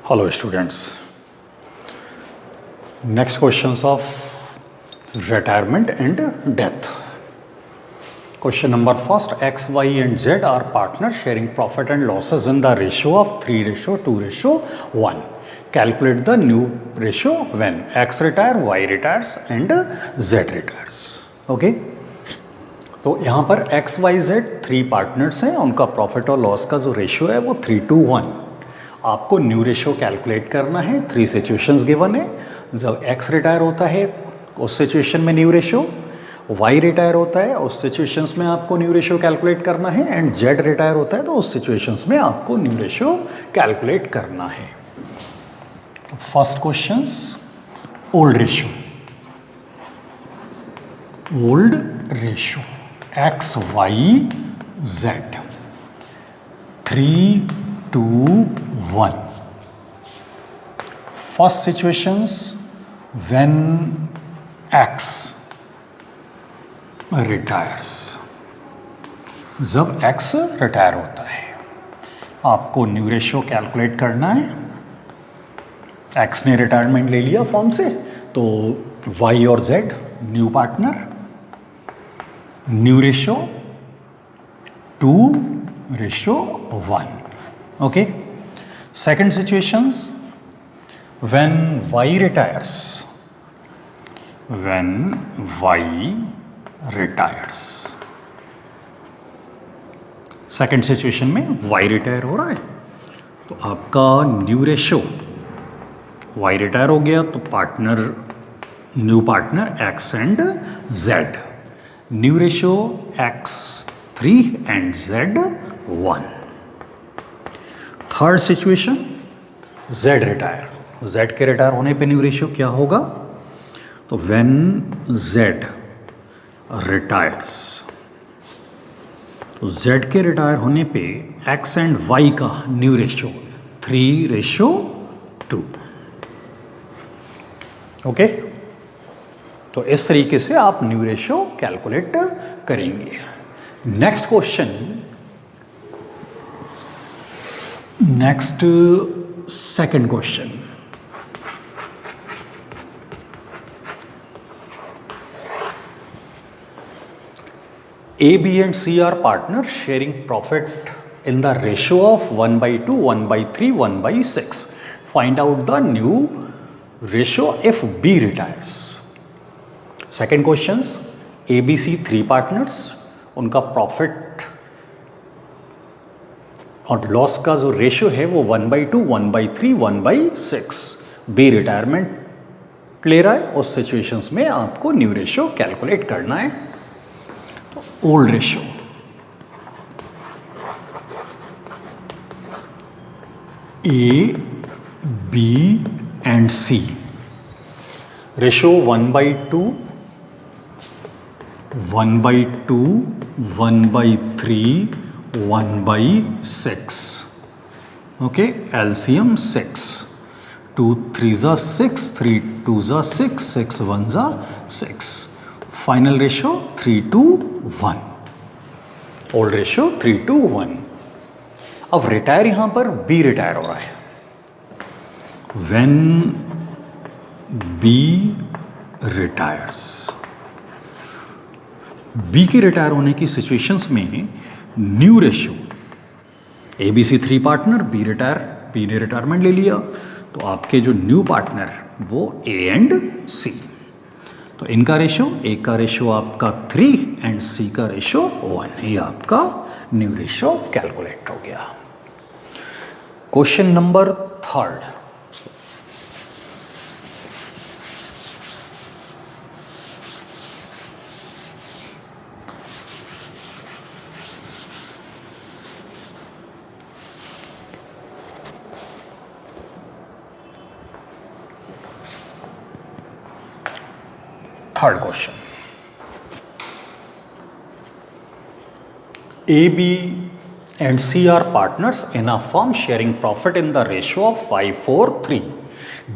Hello students. Next questions of retirement and death. Question number first, X, Y and Z are partners sharing profit and losses in the ratio of 3:2:1. Calculate the new ratio when X retire, Y retires and Z retires. Okay? तो यहाँ पर X, Y, Z 3 partners हैं, उनका profit और loss का जो ratio है वो 3:1. आपको न्यू रेशियो कैलकुलेट करना है. 3 सिचुएशंस गिवन है. जब X रिटायर होता है उस सिचुएशन में न्यू रेशियो, Y रिटायर होता है उस सिचुएशंस में आपको न्यू रेशियो कैलकुलेट करना है एंड Z रिटायर होता है तो उस सिचुएशंस में आपको न्यू रेशियो कैलकुलेट करना है. First questions, old ratio. Old ratio X, Y, Z 3:1. First situations when X retires. जब X रिटायर होता है आपको न्यू रेशियो कैलकुलेट करना है. X ने रिटायरमेंट ले लिया फॉर्म से तो Y और Z new partner, new ratio 2:1. Okay. Second situations when Y retires. When Y retires. Second situation में Y रिटायर हो रहा है तो आपका न्यू रेशियो, Y रिटायर हो गया तो partner, new partner X and Z. New ratio X 3 and Z 1. Third situation Z retire. Z के रिटायर होने पे न्यू रेशियो क्या होगा? तो व्हेन Z रिटायर्स, तो Z के रिटायर होने पे X एंड Y का न्यू रेशियो 3:2. ओके, तो इस तरीके से आप न्यू रेशियो कैलकुलेट करेंगे. Next question, next second question. A, B and C are partners sharing profit in the ratio of 1/2, 1/3, 1/6. Find out the new ratio if B retires. Second questions, A, B, C 3 partners, उनका profit और loss का जो ratio है वो 1/2, 1/3, 1/6. B retirement ले रहा है उस सिचुएशंस में आपको न्यू रेशियो कैलकुलेट करना है. तो old ratio A, B and C. Ratio 1/2, 1/2, 1/3, 1/6. Okay, LCM 6. 2 3s are 6, 3 2s are 6, 6 1s are 6. Final ratio 3:1. Old ratio 3:1. अब रिटायर यहां पर B रिटायर हो रहा है. When B retires, B के रिटायर होने की सिचुएशंस में new ratio ABC 3 partner, B retire, B ने रिटायरमेंट ले लिया तो आपके जो न्यू पार्टनर वो A एंड C. तो इनका रेशियो, A का रेशियो आपका 3 एंड C का रेशियो 1. ये आपका न्यू रेशियो कैलकुलेट हो गया. Question number third. Third question. A, B and C are partners in a firm sharing profit in the ratio of 5:3.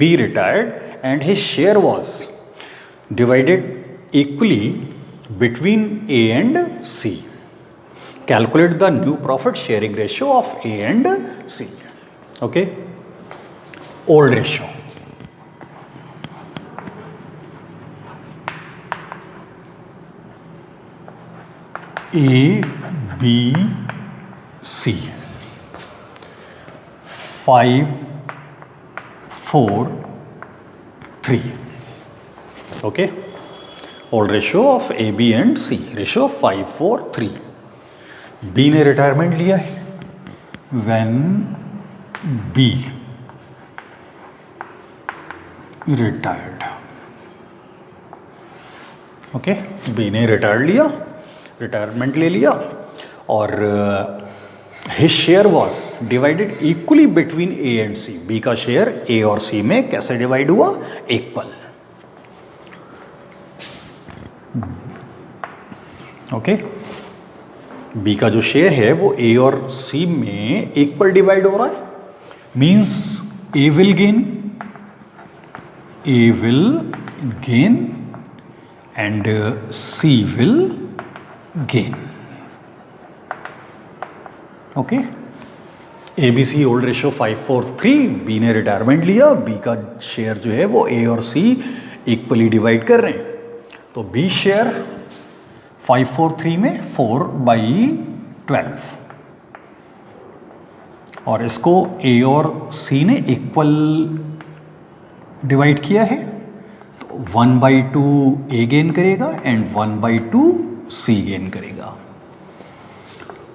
B retired and his share was divided equally between A and C. Calculate the new profit sharing ratio of A and C. Okay. Old ratio, A B C 5 4 3. Okay, old ratio of A, B and C, ratio of 5 4 3. B ने retirement लिया है when B retired. Okay, B ने retirement ले लिया और his share was divided equally between A and C. B का share A और C में कैसे डिवाइड हुआ? इक्वल. ओके, बी का जो शेयर है वो ए और सी में इक्वल डिवाइड हो रहा है. Means A will gain and C will gain. Okay, A B C old ratio 5 4 3. B ने रिटायरमेंट लिया, बी का शेयर जो है वो ए और सी इक्वली डिवाइड कर रहे हैं. तो बी शेयर 5 4 3 में 4/12 और इसको ए और सी ने इक्वल डिवाइड किया है. तो 1/2 ए गेन करेगा एंड 1/2 सी गेन करेगा.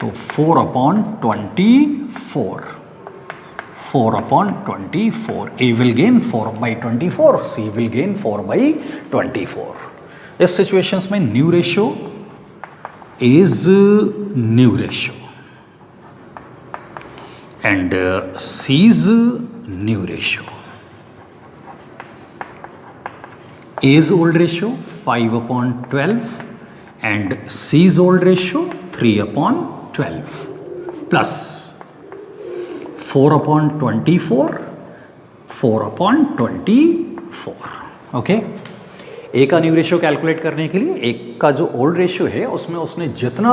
तो 4/24. 4/24. A will gain 4/24, C will gain 4/24. इस सिचुएशंस में new ratio is new ratio and C's new ratio. A's old ratio 5/12 and C's old ratio 3/12 plus 4/24. 4/24. Okay, ए का new ratio calculate करने के लिए एक का जो ओल्ड रेशियो है उसमें उसने जितना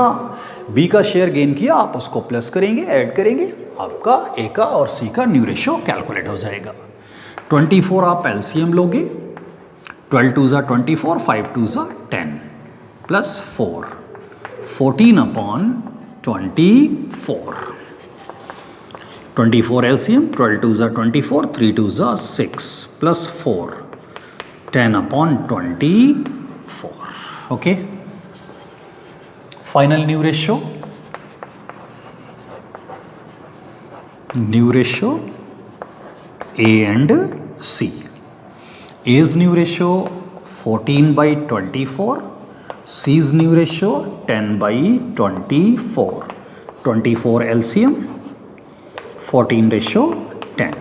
बी का शेयर गेन किया आप उसको प्लस करेंगे, ऐड करेंगे, आपका ए का और सी का न्यू रेशियो कैलकुलेट हो जाएगा. 24 आप एलसीएम लोगे. 12 2s are 24, 5 2s are 10 plus 4. 14/24. 24 LCM, 12 2s are 24, 3 2s are 6 plus 4. 10/24. Okay. Final new ratio. New ratio A and C. A's new ratio 14/24, C's new ratio 10/24. 24 LCM, 14/10.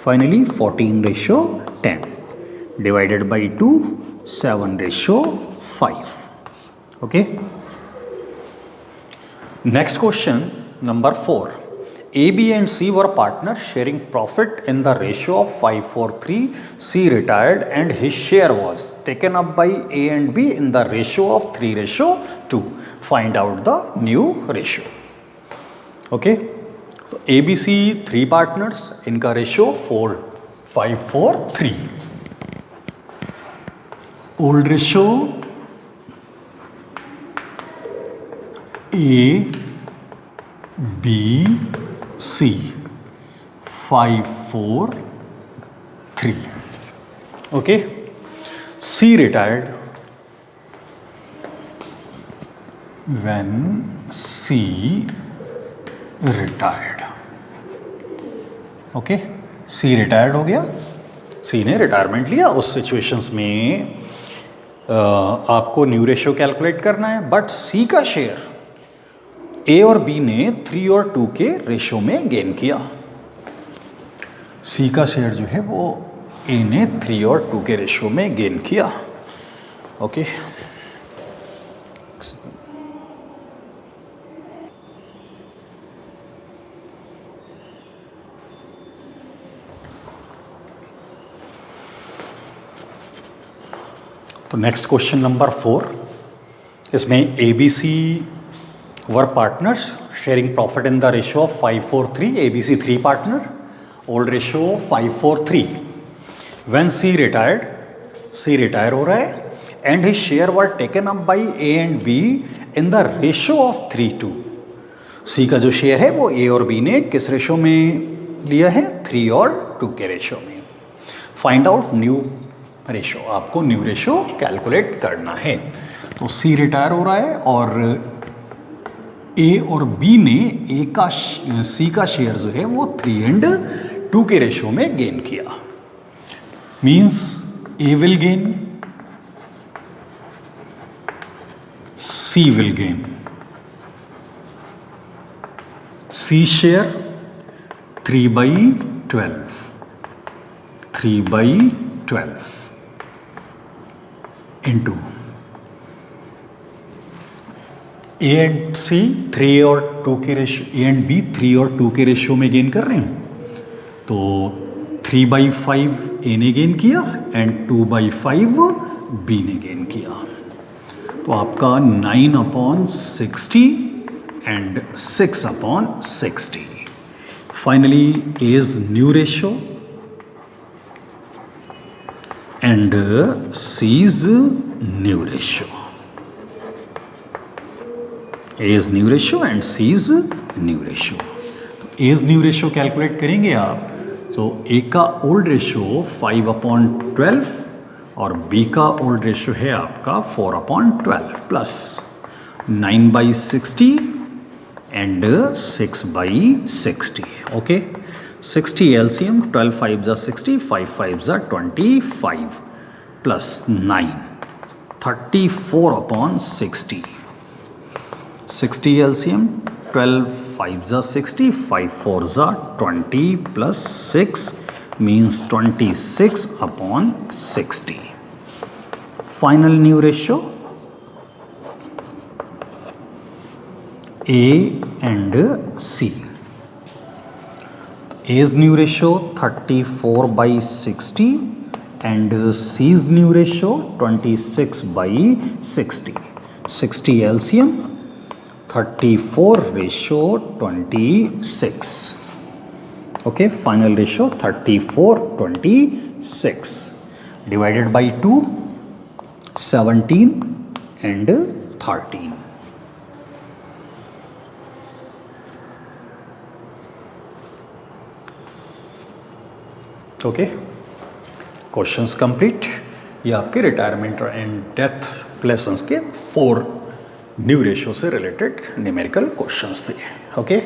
Finally 14/10 divided by 2, 7/5. Okay. Next question, number 4. A, B and C were partners sharing profit in the ratio of 5 4 3. C retired and his share was taken up by A and B in the ratio of 3/2. Find out the new ratio. Okay. So A, B, C 3 partners, इनका ratio 4 5 4 3. Old ratio A, B, C 5 4 3. Okay. C retired when C retired. Okay. C retired हो गया, C ने retirement लिया. उस situations में आपको new ratio calculate करना है. बट C का शेयर ए और बी ने 3 और 2 के रेशियो में गेन किया. सी का शेयर जो है वो ए ने 3 और 2 के रेशियो में गेन किया. ओके. तो नेक्स्ट क्वेश्चन नंबर 4. इसमें A B C were partners sharing profit in the ratio of 5 4 3. ABC 3 partner old ratio 5:3. When C retire हो रहा है and his share were taken up by A and B in the ratio of 3:2. C का जो share है वो ए और B ने किस रेशियो में लिया है? 3 और 2 के रेशियो में. Find out new ratio. आपको न्यू रेशियो कैलकुलेट करना है. तो सी रिटायर हो रहा है और ए और बी ने सी का शेयर जो है वो 3 and 2 के रेशियो में गेन किया. Means A will gain, C will gain. C share 3/12 into A and C 3 और 2 के रेशियो, ए एंड बी 3 और 2 के रेशियो में गेन कर रहे हैं. तो 3/5 ए ने गेन किया एंड 2/5 बी ने गेन किया. तो आपका 9/60 and 6/60. Finally A's new ratio and C's new ratio. A's new ratio and C's new ratio. A's new ratio calculate करेंगे आप. तो ए का ओल्ड रेशियो 5/12 और बी का ओल्ड रेशियो है आपका 4/12 plus 9/60 and 6/60. Okay. 60 LCM, 12 5s are 60, 5 5s are 25 plus 9, 34/60. 60 LCM, 12 5s are 60, 5 4s are 20 plus 6 means 26/60. Final new ratio A and C. A's new ratio 34/60 and C's new ratio 26/60. 60 LCM, 34/26. Okay, final ratio 34/26 divided by 2, 17 and 13. Okay, questions complete. ये आपके retirement and death lessons के 4 new ratio से related numerical questions थे. Okay,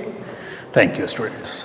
thank you students.